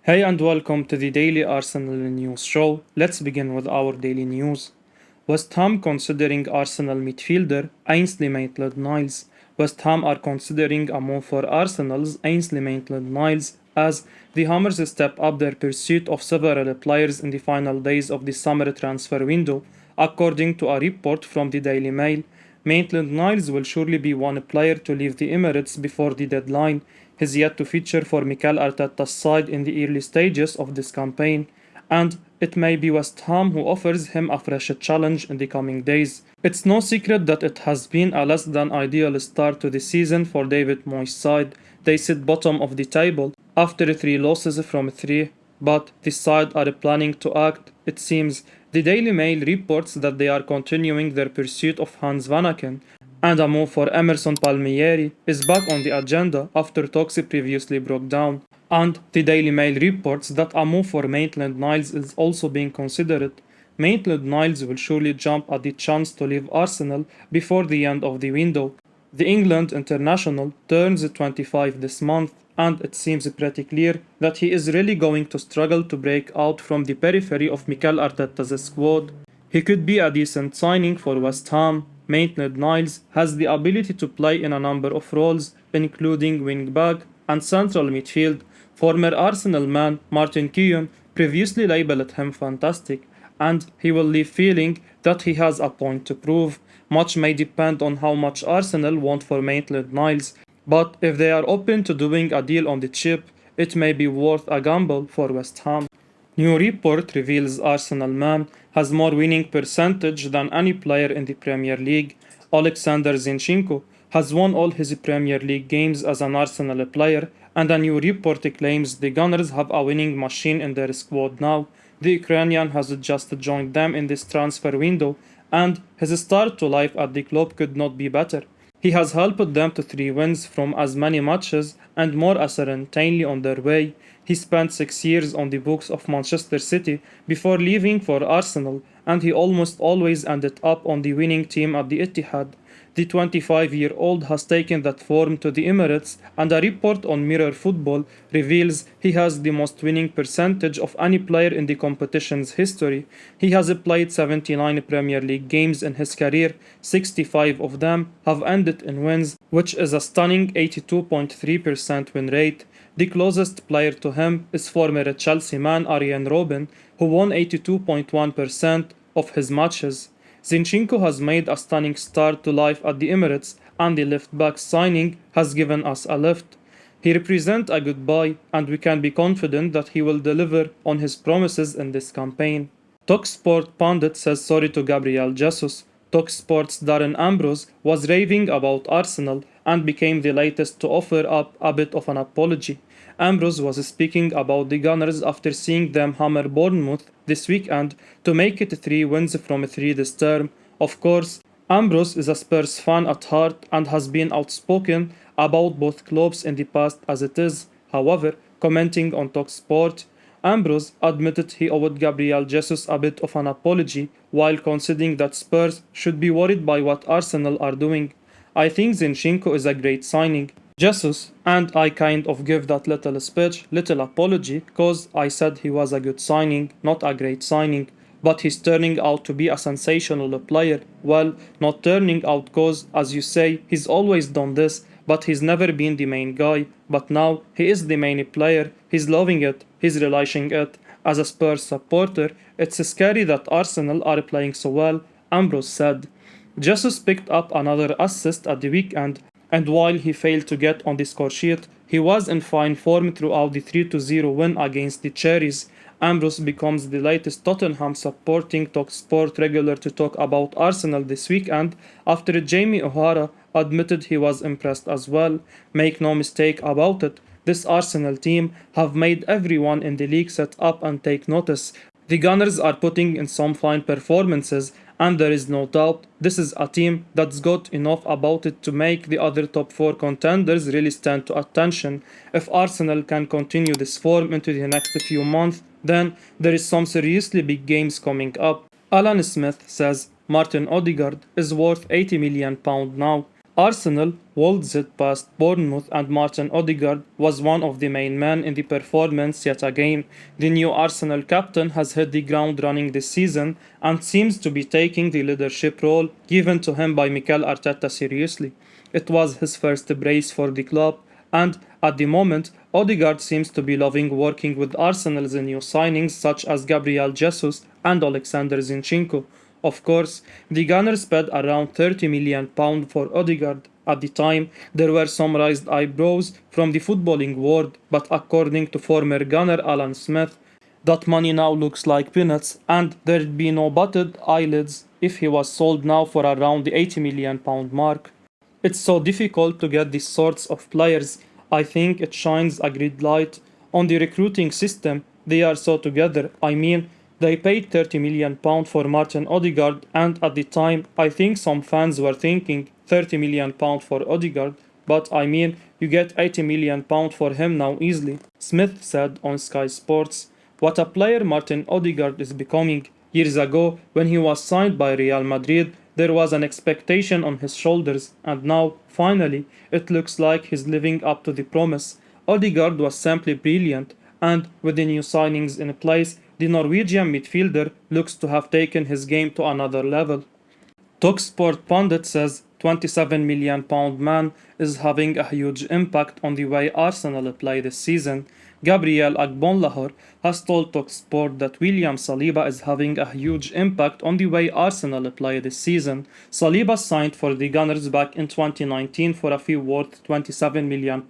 Hey and welcome to the Daily Arsenal News Show. Let's begin with our daily news. West Ham considering Arsenal midfielder Ainsley Maitland-Niles. West Ham are considering a move for Arsenal's Ainsley Maitland-Niles as the Hammers step up their pursuit of several players in the final days of the summer transfer window, according to a report from the Daily Mail. Maitland-Niles will surely be one player to leave the Emirates before the deadline. He's yet to feature for Mikel Arteta's side in the early stages of this campaign, and it may be West Ham who offers him a fresh challenge in the coming days. It's no secret that it has been a less than ideal start to the season for David Moyes' side. They sit bottom of the table after 3 losses from 3, but the side are planning to act, it seems. The Daily Mail reports that they are continuing their pursuit of Hans Vanaken, and a move for Emerson Palmieri is back on the agenda after talks previously broke down. And the Daily Mail reports that a move for Maitland-Niles is also being considered. Maitland-Niles will surely jump at the chance to leave Arsenal before the end of the window. The England international turns 25 this month, and it seems pretty clear that he is really going to struggle to break out from the periphery of Mikel Arteta's squad. He could be a decent signing for West Ham. Maitland-Niles has the ability to play in a number of roles, including wing-back and central midfield. Former Arsenal man Martin Keown previously labelled him fantastic, and he will leave feeling that he has a point to prove. Much may depend on how much Arsenal want for Maitland-Niles, but if they are open to doing a deal on the cheap, it may be worth a gamble for West Ham. New report reveals Arsenal man has more winning percentage than any player in the Premier League. Alexander Zinchenko has won all his Premier League games as an Arsenal player, and a new report claims the Gunners have a winning machine in their squad now. The Ukrainian has just joined them in this transfer window, and his start to life at the club could not be better. He has helped them to 3 wins from as many matches and more are certainly on their way. He spent 6 years on the books of Manchester City before leaving for Arsenal, and he almost always ended up on the winning team at the Etihad. The 25-year-old has taken that form to the Emirates, and a report on Mirror Football reveals he has the most winning percentage of any player in the competition's history. He has played 79 Premier League games in his career, 65 of them have ended in wins, which is a stunning 82.3% win rate. The closest player to him is former Chelsea man Arjen Robben, who won 82.1% of his matches. Zinchenko has made a stunning start to life at the Emirates, and the left-back signing has given us a lift. He represents a good buy, and we can be confident that he will deliver on his promises in this campaign. TalkSPORT Pundit says sorry to Gabriel Jesus. TalkSPORT's Darren Ambrose was raving about Arsenal and became the latest to offer up a bit of an apology. Ambrose was speaking about the Gunners after seeing them hammer Bournemouth this weekend to make it 3 wins from 3 this term. Of course, Ambrose is a Spurs fan at heart and has been outspoken about both clubs in the past as it is. However, commenting on TalkSPORT, Ambrose admitted he owed Gabriel Jesus a bit of an apology while conceding that Spurs should be worried by what Arsenal are doing. I think Zinchenko is a great signing. Jesus, and I kind of give that little speech, little apology, cause I said he was a good signing, not a great signing, but he's turning out to be a sensational player. Well, not turning out cause, as you say, he's always done this, but he's never been the main guy, but now he is the main player, he's loving it, he's relishing it. As a Spurs supporter, it's scary that Arsenal are playing so well, Ambrose said. Jesus picked up another assist at the weekend, and while he failed to get on the score sheet, he was in fine form throughout the 3-0 win against the Cherries. Ambrose becomes the latest Tottenham supporting TalkSPORT regular to talk about Arsenal this weekend after Jamie O'Hara admitted he was impressed as well. Make no mistake about it, this Arsenal team have made everyone in the league sit up and take notice. The Gunners are putting in some fine performances, and there is no doubt this is a team that's got enough about it to make the other top 4 contenders really stand to attention. If Arsenal can continue this form into the next few months, then there is some seriously big games coming up. Alan Smith says Martin Odegaard is worth £80 million now. Arsenal waltzed it past Bournemouth and Martin Odegaard was one of the main men in the performance yet again. The new Arsenal captain has hit the ground running this season and seems to be taking the leadership role given to him by Mikel Arteta seriously. It was his first brace for the club, and at the moment, Odegaard seems to be loving working with Arsenal's new signings such as Gabriel Jesus and Alexander Zinchenko. Of course, the Gunners paid around £30 million for Odegaard. At the time, there were some raised eyebrows from the footballing world, but according to former Gunner Alan Smith, that money now looks like peanuts, and there'd be no butted eyelids if he was sold now for around the £80 million mark. It's so difficult to get these sorts of players. I think it shines a great light on the recruiting system. They are so together. I mean, they paid £30 million for Martin Odegaard, and at the time, I think some fans were thinking £30 million for Odegaard, but I mean, you get £80 million for him now easily. Smith said on Sky Sports, "What a player Martin Odegaard is becoming. Years ago, when he was signed by Real Madrid, there was an expectation on his shoulders, and now, finally, it looks like he's living up to the promise." Odegaard was simply brilliant, and with the new signings in place, the Norwegian midfielder looks to have taken his game to another level. TalkSPORT Pundit says £27 million man is having a huge impact on the way Arsenal play this season. Gabriel Agbonlahor has told TalkSPORT that William Saliba is having a huge impact on the way Arsenal play this season. Saliba signed for the Gunners back in 2019 for a fee worth £27 million,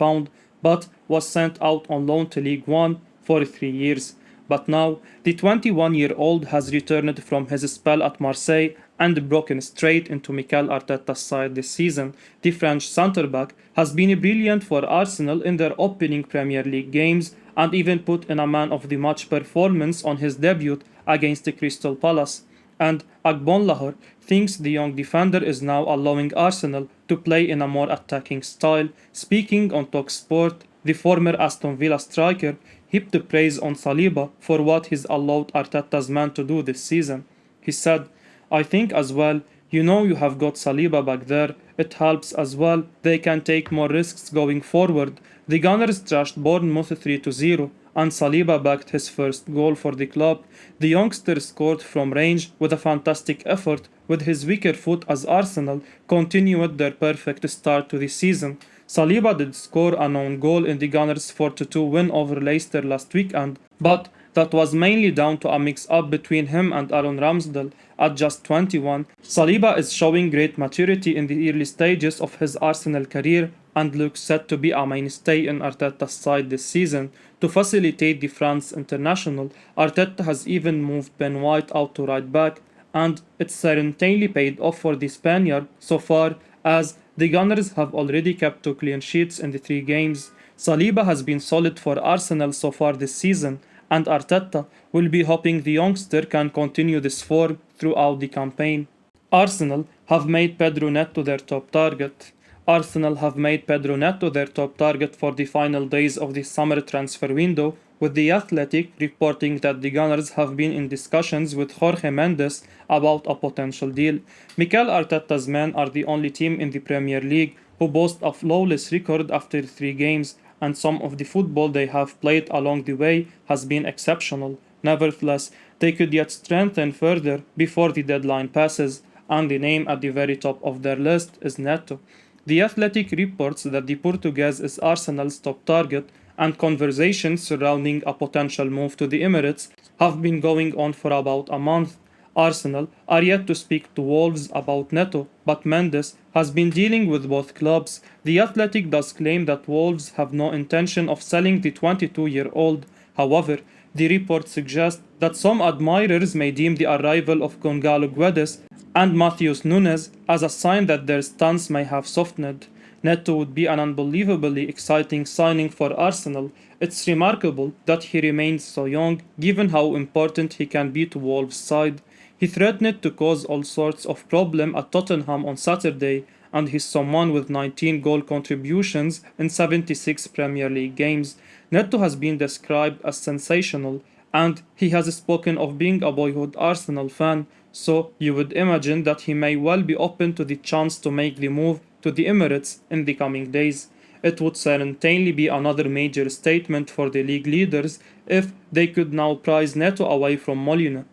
but was sent out on loan to League One for 3 years. But now, the 21-year-old has returned from his spell at Marseille and broken straight into Mikel Arteta's side this season. The French centre-back has been brilliant for Arsenal in their opening Premier League games and even put in a man-of-the-match performance on his debut against Crystal Palace. And Agbonlahor thinks the young defender is now allowing Arsenal to play in a more attacking style. Speaking on TalkSPORT, the former Aston Villa striker heaped praise on Saliba for what he's allowed Arteta's man to do this season. He said, "I think as well, you have got Saliba back there, it helps as well, they can take more risks going forward." The Gunners trashed Bournemouth 3-0 and Saliba backed his first goal for the club. The youngster scored from range with a fantastic effort with his weaker foot as Arsenal continued their perfect start to the season. Saliba did score an own goal in the Gunners' 4-2 win over Leicester last weekend, but that was mainly down to a mix-up between him and Aaron Ramsdale. At just 21, Saliba is showing great maturity in the early stages of his Arsenal career and looks set to be a mainstay in Arteta's side this season. To facilitate the France international, Arteta has even moved Ben White out to right back, and it's certainly paid off for the Spaniard so far, as the Gunners have already kept 2 clean sheets in the 3 games. Saliba has been solid for Arsenal so far this season, and Arteta will be hoping the youngster can continue this form throughout the campaign. Arsenal have made Pedro Neto their top target. Arsenal have made Pedro Neto their top target for the final days of the summer transfer window, with The Athletic reporting that the Gunners have been in discussions with Jorge Mendes about a potential deal. Mikel Arteta's men are the only team in the Premier League who boast a flawless record after 3 games, and some of the football they have played along the way has been exceptional. Nevertheless, they could yet strengthen further before the deadline passes, and the name at the very top of their list is Neto. The Athletic reports that the Portuguese is Arsenal's top target, and conversations surrounding a potential move to the Emirates have been going on for about a month. Arsenal are yet to speak to Wolves about Neto, but Mendes has been dealing with both clubs. The Athletic does claim that Wolves have no intention of selling the 22-year-old. However, the report suggests that some admirers may deem the arrival of Gonzalo Guedes and Matheus Nunes as a sign that their stance may have softened. Neto would be an unbelievably exciting signing for Arsenal. It's remarkable that he remains so young, given how important he can be to Wolves' side. He threatened to cause all sorts of problem at Tottenham on Saturday, and he's someone with 19 goal contributions in 76 Premier League games. Neto has been described as sensational, and he has spoken of being a boyhood Arsenal fan, so you would imagine that he may well be open to the chance to make the move to the Emirates in the coming days. It would certainly be another major statement for the league leaders if they could now prize Neto away from Molina.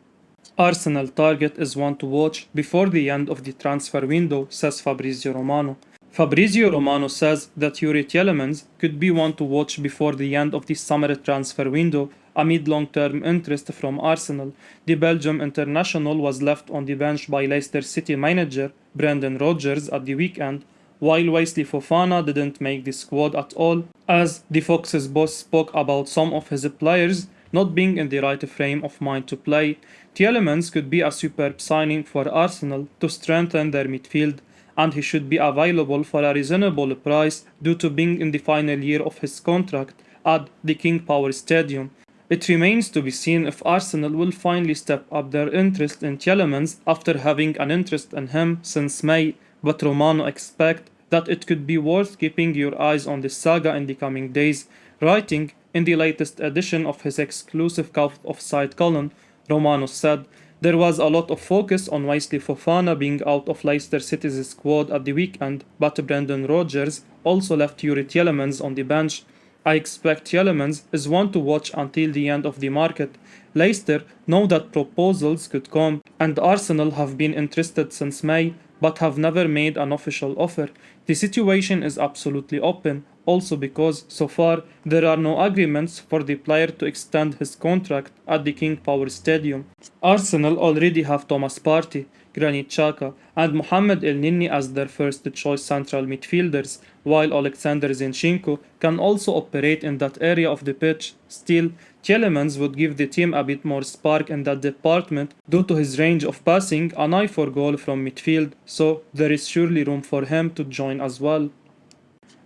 Arsenal target is one to watch before the end of the transfer window, says Fabrizio Romano. Fabrizio Romano says that Yuri Tielemans could be one to watch before the end of the summer transfer window amid long-term interest from Arsenal. The Belgium international was left on the bench by Leicester City manager Brendan Rodgers at the weekend, while Wesley Fofana didn't make the squad at all, as the Fox's boss spoke about some of his players not being in the right frame of mind to play. Tielemans could be a superb signing for Arsenal to strengthen their midfield, and he should be available for a reasonable price due to being in the final year of his contract at the King Power Stadium. It remains to be seen if Arsenal will finally step up their interest in Tielemans after having an interest in him since May, but Romano expects that it could be worth keeping your eyes on this saga in the coming days. Writing in the latest edition of his exclusive Cult Offside column, Romano said, "There was a lot of focus on Wesley Fofana being out of Leicester City's squad at the weekend, but Brendan Rodgers also left Yuri Tielemans on the bench. I expect Tielemans is one to watch until the end of the market. Leicester know that proposals could come, and Arsenal have been interested since May, but have never made an official offer. The situation is absolutely open, also because, so far, there are no agreements for the player to extend his contract at the King Power Stadium. Arsenal already have Thomas Partey, Granit Xhaka, and Mohamed El-Neni as their first choice central midfielders, while Alexander Zinchenko can also operate in that area of the pitch. Still, Tielemans would give the team a bit more spark in that department due to his range of passing, an eye for goal from midfield, so there is surely room for him to join as well."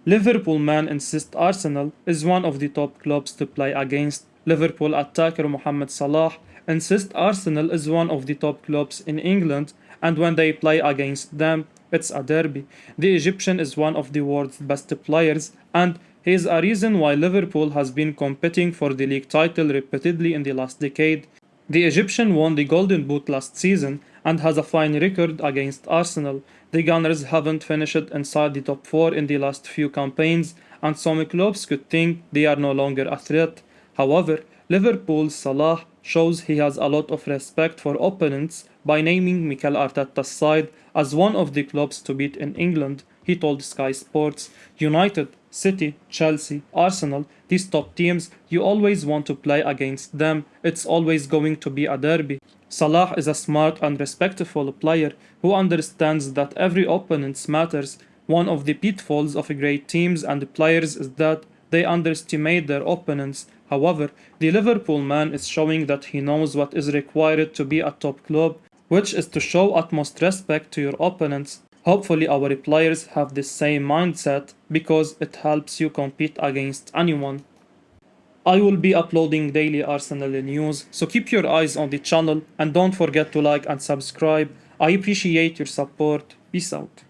Liverpool man insists Arsenal is one of the top clubs to play against. Liverpool attacker Mohamed Salah insists Arsenal is one of the top clubs in England, and when they play against them, it's a derby. The Egyptian is one of the world's best players, and he is a reason why Liverpool has been competing for the league title repeatedly in the last decade. The Egyptian won the Golden Boot last season and has a fine record against Arsenal. The Gunners haven't finished inside the top 4 in the last few campaigns, and some clubs could think they are no longer a threat. However, Liverpool's Salah shows he has a lot of respect for opponents by naming Mikel Arteta's side as one of the clubs to beat in England. He told Sky Sports, "United, City, Chelsea, Arsenal, these top teams, you always want to play against them. It's always going to be a derby." Salah is a smart and respectful player who understands that every opponent matters. One of the pitfalls of great teams and players is that they underestimate their opponents. However, the Liverpool man is showing that he knows what is required to be a top club, which is to show utmost respect to your opponents. Hopefully our players have the same mindset because it helps you compete against anyone. I will be uploading daily Arsenal news, so keep your eyes on the channel and don't forget to like and subscribe. I appreciate your support. Peace out.